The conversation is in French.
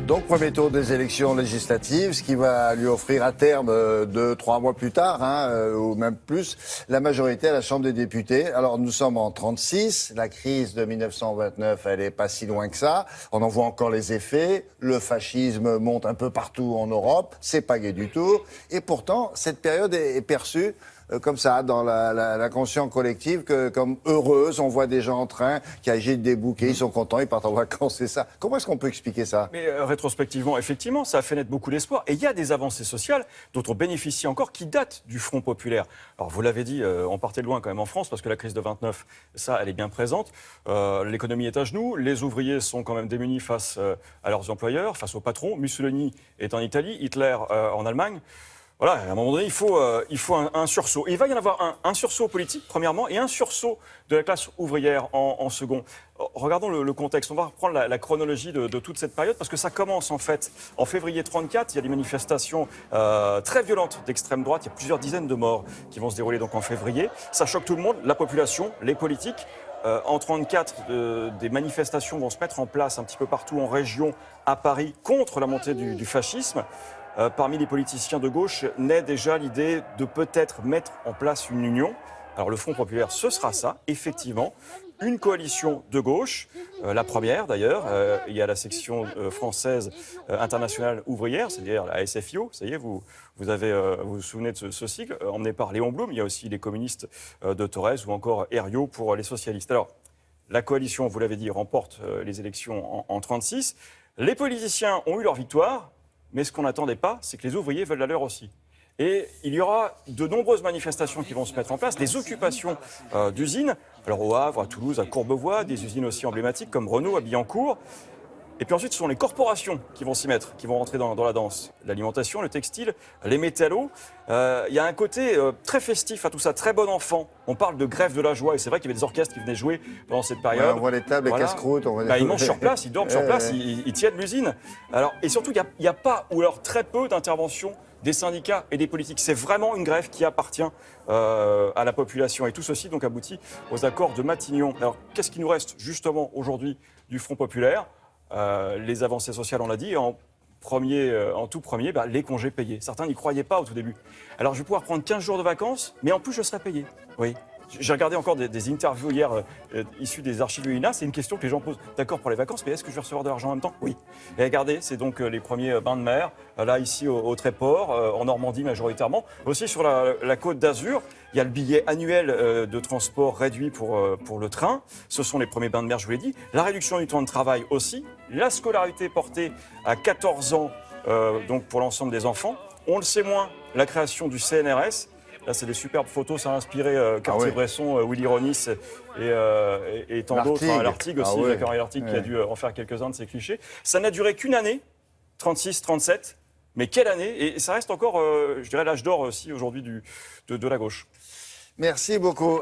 Donc, premier tour des élections législatives, ce qui va lui offrir à terme 2-3 mois plus tard, ou même plus, la majorité à la Chambre des députés. Alors, nous sommes en 36. La crise de 1929, elle n'est pas si loin que ça. On en voit encore les effets. Le fascisme monte un peu partout en Europe. C'est pas gai du tout. Et pourtant, cette période est perçue comme ça, dans la conscience collective, comme heureuse. On voit des gens en train qui agitent des bouquets, ils sont contents, ils partent en vacances, c'est ça. Comment est-ce qu'on peut expliquer ça? Mais rétrospectivement, effectivement, ça a fait naître beaucoup d'espoir. Et il y a des avancées sociales dont on bénéficie encore qui datent du Front populaire. Alors vous l'avez dit, on partait de loin quand même en France parce que la crise de 29, ça, elle est bien présente. L'économie est à genoux, les ouvriers sont quand même démunis face à leurs employeurs, face aux patrons. Mussolini est en Italie, Hitler en Allemagne. Voilà, à un moment donné, il faut un sursaut. Et il va y en avoir un sursaut politique, premièrement, et un sursaut de la classe ouvrière en second. Regardons le contexte. On va reprendre la chronologie de toute cette période, parce que ça commence, en fait, en février 34. Il y a des manifestations très violentes d'extrême droite. Il y a plusieurs dizaines de morts qui vont se dérouler donc en février. Ça choque tout le monde, la population, les politiques. En 34, des manifestations vont se mettre en place un petit peu partout en région, à Paris, contre la montée du fascisme. Parmi les politiciens de gauche naît déjà l'idée de peut-être mettre en place une union. Alors le Front populaire, ce sera ça, effectivement, une coalition de gauche, la première d'ailleurs. Il y a la section française internationale ouvrière, c'est-à-dire la SFIO, ça y est, vous vous souvenez de ce sigle, emmené par Léon Blum. Il y a aussi les communistes de Thorez ou encore Herriot pour les socialistes. Alors, la coalition, vous l'avez dit, remporte les élections en 1936. Les politiciens ont eu leur victoire. Mais ce qu'on n'attendait pas, c'est que les ouvriers veulent la leur aussi. Et il y aura de nombreuses manifestations qui vont se mettre en place, des occupations d'usines, alors au Havre, à Toulouse, à Courbevoie, des usines aussi emblématiques comme Renault, à Billancourt. Et puis ensuite, ce sont les corporations qui vont s'y mettre, qui vont rentrer dans la danse. L'alimentation, le textile, les métallos. Il y a un côté très festif à tout ça, très bon enfant. On parle de grève de la joie, et c'est vrai qu'il y avait des orchestres qui venaient jouer pendant cette période. Ouais, on voit les tables, les casse-croûtes. Ils mangent sur place, ils dorment sur place, ils tiennent l'usine. Alors, et surtout, il n'y a pas, ou alors très peu d'intervention des syndicats et des politiques. C'est vraiment une grève qui appartient à la population. Et tout ceci donc aboutit aux accords de Matignon. Alors, qu'est-ce qui nous reste justement aujourd'hui du Front populaire? Les avancées sociales, on l'a dit, en tout premier, les congés payés. Certains n'y croyaient pas au tout début. Alors, je vais pouvoir prendre 15 jours de vacances, mais en plus, je serai payé. Oui. J'ai regardé encore des interviews hier issues des archives de l'INA. C'est une question que les gens posent. D'accord pour les vacances, mais est-ce que je vais recevoir de l'argent en même temps? Oui. Et regardez, c'est donc les premiers bains de mer, là, ici, au Tréport, en Normandie majoritairement. Aussi sur la côte d'Azur, il y a le billet annuel de transport réduit pour le train. Ce sont les premiers bains de mer, je vous l'ai dit. La réduction du temps de travail aussi. La scolarité portée à 14 ans, donc pour l'ensemble des enfants. On le sait moins, la création du CNRS. Là, c'est des superbes photos, ça a inspiré Cartier-Bresson, Willy Ronis et tant d'autres. L'Artigue aussi, Zachary L'Artigue qui a dû en faire quelques-uns de ces clichés. Ça n'a duré qu'une année, 36-37, mais quelle année! Et ça reste encore, je dirais, l'âge d'or aussi aujourd'hui de la gauche. Merci beaucoup.